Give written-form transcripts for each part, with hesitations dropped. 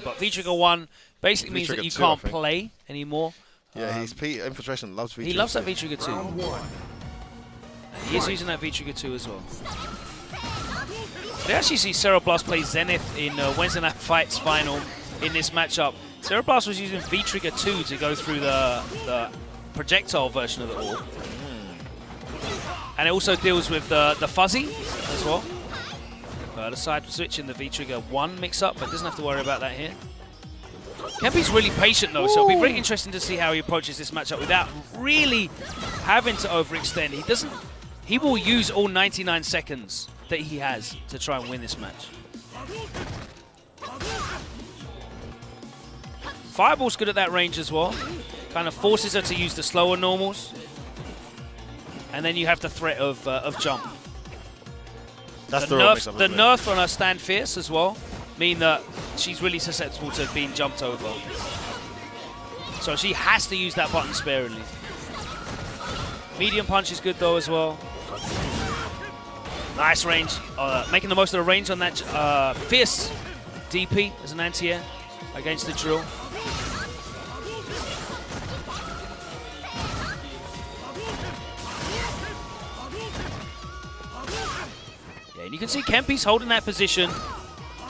But V-Trigger 1 basically means that you can't play anymore. Yeah, Infiltration loves V-Trigger. He loves that V-Trigger 2. He is using that V-Trigger 2 as well. They actually see Cereblast play Zenith in Wednesday Night Fights final in this matchup. Cereblast was using V-Trigger 2 to go through the projectile version of it all. And it also deals with the fuzzy as well. The side switch in the V-Trigger 1 mix-up, but doesn't have to worry about that here. Kenpi's really patient though, so it'll be very interesting to see how he approaches this matchup without really having to overextend. He will use all 99 seconds that he has to try and win this match. Fireball's good at that range as well. Kind of forces her to use the slower normals. And then you have the threat of jump. That's the nerf on her Stand Fierce as well mean that she's really susceptible to being jumped over. So she has to use that button sparingly. Medium punch is good though as well. Nice range. Making the most of the range on that Fierce DP as an anti-air against the drill. Yeah, and you can see Kenpi's holding that position.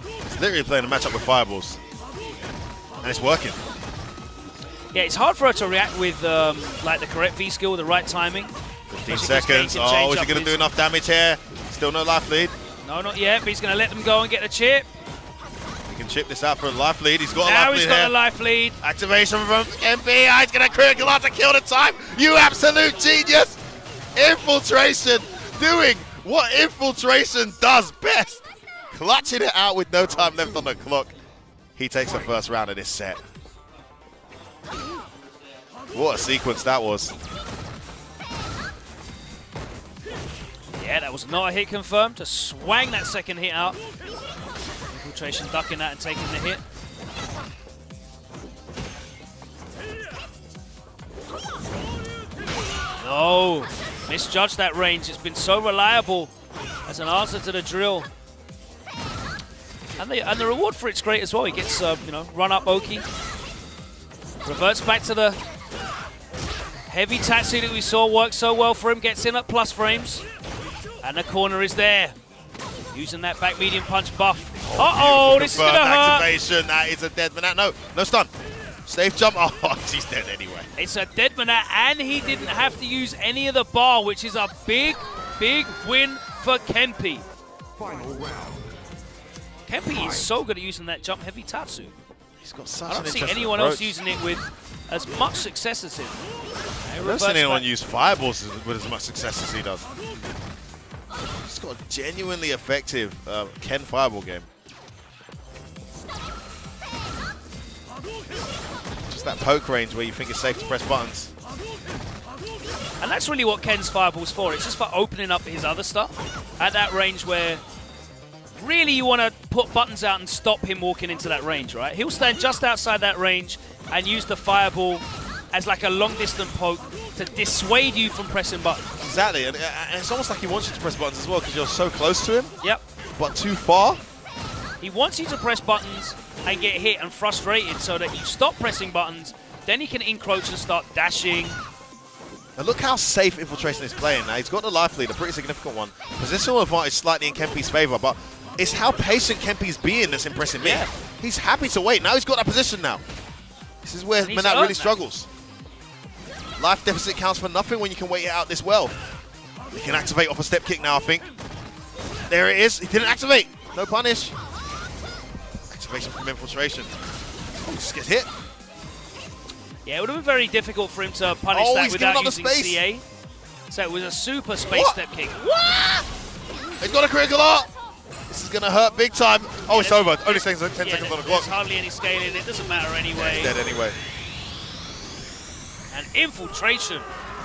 He's literally playing a matchup with fireballs. And it's working. Yeah, it's hard for her to react with like the correct V skill, the right timing. 15 seconds. Oh, is he going to do enough damage here? Still no life lead. No, not yet, but he's going to let them go and get the chip. He can chip this out for a life lead. He's got a life lead. Now he's got a life lead. Activation from Kenpi. He's going to critical out to kill the time. You absolute genius. Infiltration doing what Infiltration does best. Clutching it out with no time left on the clock. He takes the first round of this set. What a sequence that was. Yeah, that was not a hit confirmed. To swang that second hit out. Infiltration ducking that and taking the hit. No, misjudged that range. It's been so reliable as an answer to the drill. And the reward for it's great as well. He gets, you know, run up Oki. Reverts back to the heavy Tatsu that we saw work so well for him. Gets in at plus frames. And the corner is there. Using that back medium punch buff. Uh-oh, this is going to hurt. Activation, that is a dead Menat. No, no stun. Safe jump. Oh, he's dead anyway. It's a dead Menat, and he didn't have to use any of the bar, which is a big, big win for Kenpi. Final round. Kenpi is so good at using that jump heavy Tatsu. He's got such I don't an see interesting anyone approach. else using it with as much success as him. I've never seen anyone use fireballs with as much success as he does. He's got a genuinely effective Ken fireball game. Just that poke range where you think it's safe to press buttons. And that's really what Ken's fireball's for. It's just for opening up his other stuff at that range where really you want to put buttons out and stop him walking into that range, right? He'll stand just outside that range and use the fireball as like a long-distance poke to dissuade you from pressing buttons. Exactly, and it's almost like he wants you to press buttons as well because you're so close to him. Yep. But too far. He wants you to press buttons and get hit and frustrated so that you stop pressing buttons, then he can encroach and start dashing. And look how safe Infiltration is playing now. He's got the life lead, a pretty significant one. Positional advantage slightly in Kenpi's favor, but it's how patient Kenpi's being that's impressing me. Yeah. He's happy to wait. Now he's got that position now. This is where Menat really struggles. Life deficit counts for nothing when you can wait it out this well. He can activate off a step kick now, I think. There it is. He didn't activate. No punish. Activation from Infiltration. Oh, just gets hit. Yeah, it would have been very difficult for him to punish that without using CA. So it was a super space step kick. What? He's got a critical art. This is going to hurt big time. Oh, it's over. Only 10 seconds on the clock. There's hardly any scaling. It doesn't matter anyway. He's dead anyway. And Infiltration.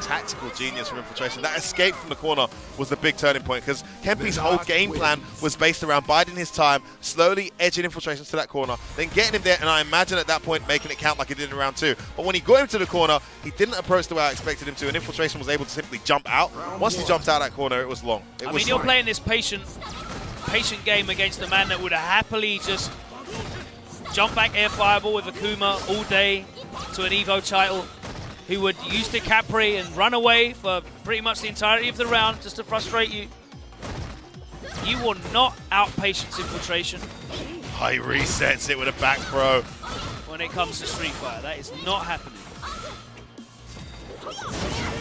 Tactical genius from Infiltration. That escape from the corner was the big turning point because Kenpi's whole game plan was based around biding his time, slowly edging Infiltration to that corner, then getting him there, and I imagine at that point making it count like he did in round 2. But when he got him to the corner, he didn't approach the way I expected him to, and Infiltration was able to simply jump out. Once he jumped out that corner, it was long. I mean, you're playing this patient game against a man that would happily just jump back air fireball with Akuma all day to an Evo title, who would use the Capri and run away for pretty much the entirety of the round just to frustrate you. You will not out-patience Infiltration. He resets it with a back throw. When it comes to Street Fighter, that is not happening.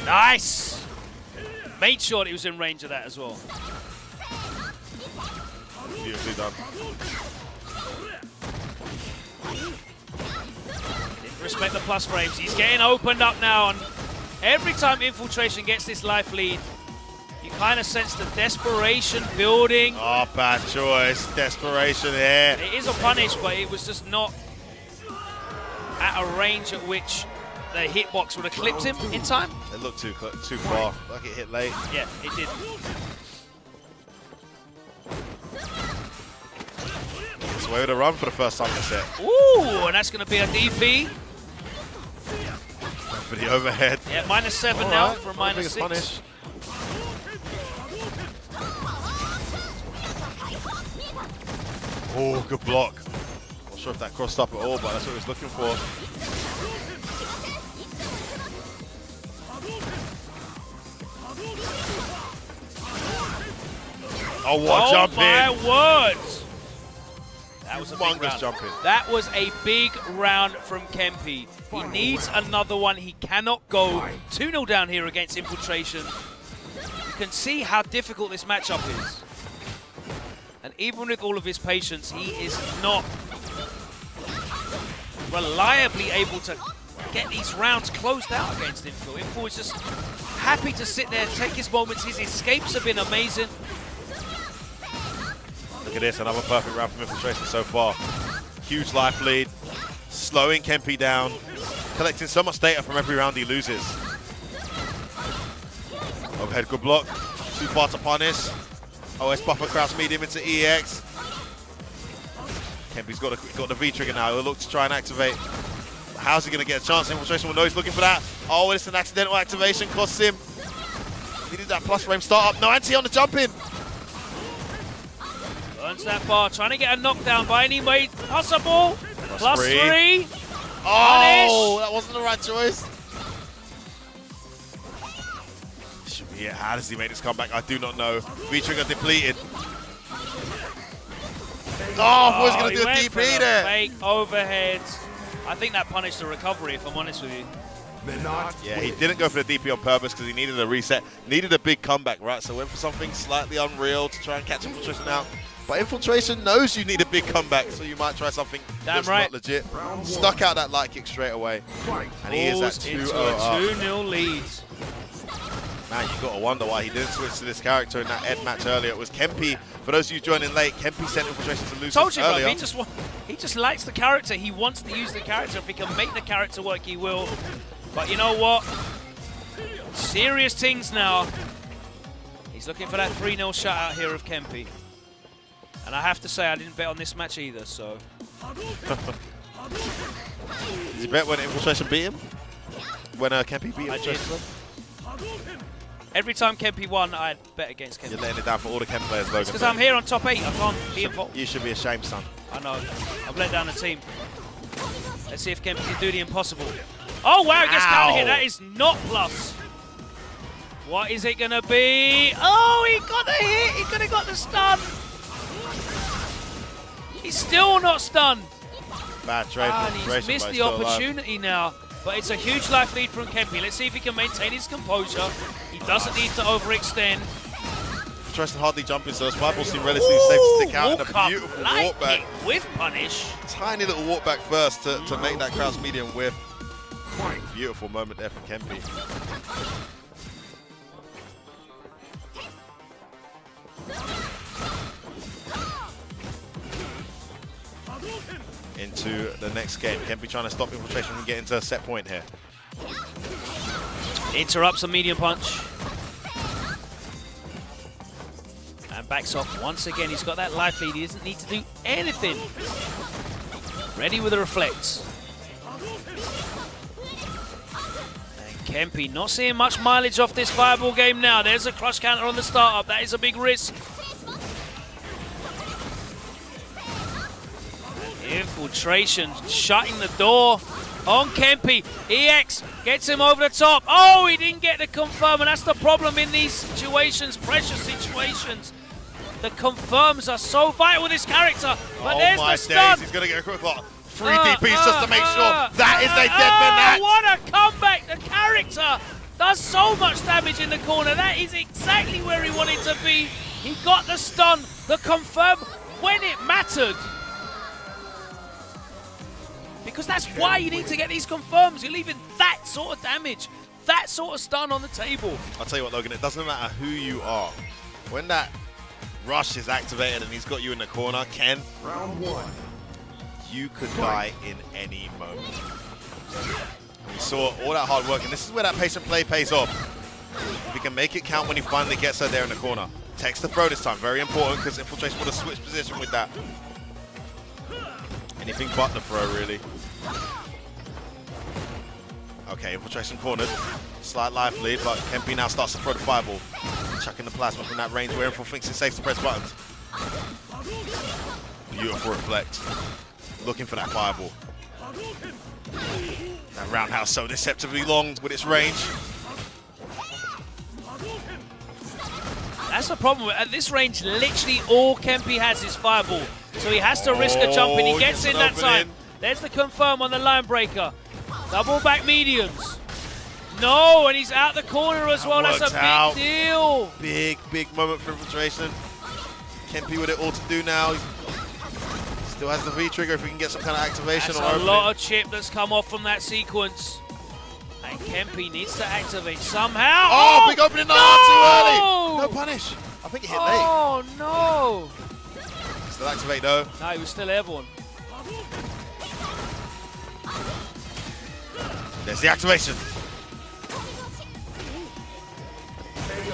Nice! Made sure that he was in range of that as well. Beautifully done. Didn't respect the plus frames. He's getting opened up now, and every time Infiltration gets this life lead, you kind of sense the desperation building. Oh, bad choice. Desperation here. It is a punish, but it was just not at a range at which the hitbox would have clipped him in time. It looked too far. Like it hit late. Yeah, it did. It's a way to run for the first time in the set. Ooh, and that's going to be a DP. For the overhead. Yeah, -7 All now right. from Not the biggest -6. punish. Oh, good block. Not sure if that crossed up at all, but that's what he was looking for. Oh, what jumping! Oh my word! That was a big Humongous round. jumping. That was a big round from Kenpi. He needs another one. He cannot go 2-0 down here against Infiltration. You can see how difficult this matchup is. And even with all of his patience, he is not reliably able to get these rounds closed out against Infil. Infil is just happy to sit there, take his moments. His escapes have been amazing. Look at this, another perfect round from Infiltration so far. Huge life lead, slowing Kenpi down, collecting so much data from every round he loses. Overhead, good block. Too far to punish. OS buffer crouch medium into EX. Kenpi's got the V trigger now. He'll look to try and activate. How's he going to get a chance? Infiltration will know he's looking for that. Oh, it's an accidental activation, costs him. He did that plus frame start up. No anti on the jump in. Burns that bar, trying to get a knockdown by any way possible. Plus three. Oh, that wasn't the right choice. Should be it. How does he make this comeback? I do not know. V-trigger depleted. Oh, I thought he was going to do a DP there. Fake overhead. I think that punished the recovery, if I'm honest with you. Yeah, he didn't go for the DP on purpose because he needed a reset, needed a big comeback, right? So went for something slightly unreal to try and catch Infiltration out. But Infiltration knows you need a big comeback, so you might try something that's not legit. Stuck out that light kick straight away. And he is at 2-0 up. 2-0 lead. Man, you got to wonder why he didn't switch to this character in that Ed match earlier. It was Kenpi. For those of you joining late, Kenpi sent Infiltration to lose Told you, earlier. bro, he just likes the character. He wants to use the character. If he can make the character work, he will. But you know what? Serious things now. He's looking for that 3-0 shutout here of Kenpi. And I have to say, I didn't bet on this match either, so. Did you bet when Infiltration beat him? When Kenpi beat I Infiltration? did. Every time Kenpi won, I'd bet against Kenpi. You're letting it down for all the Ken players, Logan. Because I'm here on top 8, I can't be involved. You should be ashamed, son. I know. I've let down the team. Let's see if Kenpi can do the impossible. Oh, wow, it gets counter hit. That is not plus. What is it going to be? Oh, he got the hit. He could have got the stun. He's still not stunned. Bad trade. And he's missed the opportunity now. But it's a huge life lead from Kenpi. Let's see if he can maintain his composure. He doesn't need to overextend. Infiltration hardly jumping, so his fireballs seem relatively safe to stick out. And a beautiful walk back. With punish. Tiny little walk back first to make that crouch medium whiff. Beautiful moment there from Kenpi. Into the next game. Kenpi trying to stop Infiltration from getting to a set point here. Interrupts a medium punch. And backs off once again. He's got that life lead. He doesn't need to do anything. Ready with the reflects. And Kenpi not seeing much mileage off this fireball game now. There's a crush counter on the startup. That is a big risk. If Infiltration shutting the door on Kenpi. EX gets him over the top. Oh, he didn't get the confirm, and that's the problem in these situations, pressure situations. The confirms are so vital with this character, but there's the stun. He's going to get a quick lot. 3 DPs just to make sure that is a dead Menat. What a comeback! The character does so much damage in the corner. That is exactly where he wanted to be. He got the stun, the confirm when it mattered. Because that's why you need to get these confirms. You're leaving that sort of damage, that sort of stun on the table. I'll tell you what, Logan, it doesn't matter who you are. When that rush is activated and he's got you in the corner, Ken, Round 1. you could die in any moment. We saw all that hard work, and this is where that patient play pays off. If he can make it count when he finally gets her there in the corner. Takes the throw this time, very important, because Infiltration would have switched position with that. Anything but the throw, really. Okay, Infiltration cornered. Slight life lead, but Kenpi now starts to throw the fireball. Chucking the plasma from that range where Infil thinks it's safe to press buttons. Beautiful reflect. Looking for that fireball. That roundhouse so deceptively long with its range. That's the problem. At this range, literally all Kenpi has is fireball. So he has to risk a jump, and he gets in that time. There's the confirm on the line breaker. Double back mediums. No, and he's out the corner as well. That's a big deal. Big moment for Infiltration. Kenpi with it all to do now. He still has the V trigger if we can get some kind of activation. That's a lot of chip that's come off from that sequence. And Kenpi needs to activate somehow. Oh, big opening, no! Too early. No punish. I think it hit late. Oh, no. Still activate though. No, he was still airborne. There's the activation.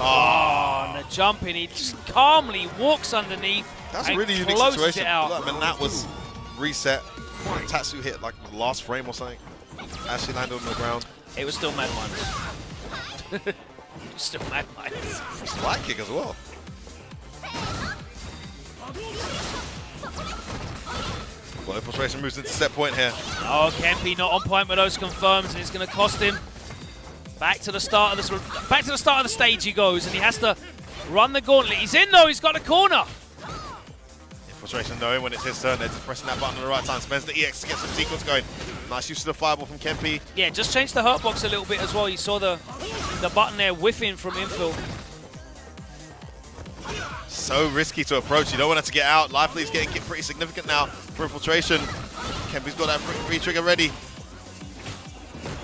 Oh, and the jumping, he just calmly walks underneath. That's a and really unique closes situation. It out. Like, Menat was reset. Tatsu hit like the last frame or something. Actually landed on the ground. It was still Mad Minus. It was still Mad Minus. Light kick as well. Well, Infiltration moves into set point here. Oh, Kenpi not on point with those confirms, and it's going to cost him. Back to the start of the stage he goes, and he has to run the gauntlet. He's in though. He's got a corner. Infiltration knowing when it's his turn, they're just pressing that button at the right time. Spends the EX to get some sequence going. Nice use of the fireball from Kenpi. Yeah, just change the hurt box a little bit as well. You saw the button there whiffing from Infil. So risky to approach. You don't want it to get out. Life lead's getting pretty significant now for Infiltration. Kenpi's got that free trigger ready.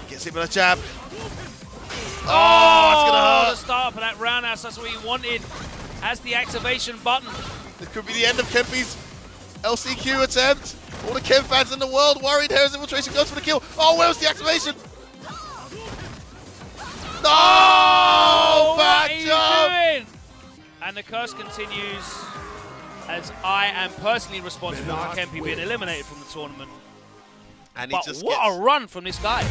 Gets hit with a jab. Oh, it's going to hurt. The start of that roundhouse, that's what he wanted. Has the activation button. This could be the end of Kenpi's LCQ attempt. All the Ken fans in the world worried here as Infiltration goes for the kill. Oh, where's the activation? No! Bad jump! And the curse continues as I am personally responsible for Kenpi being eliminated from the tournament. And But what a run from this guy.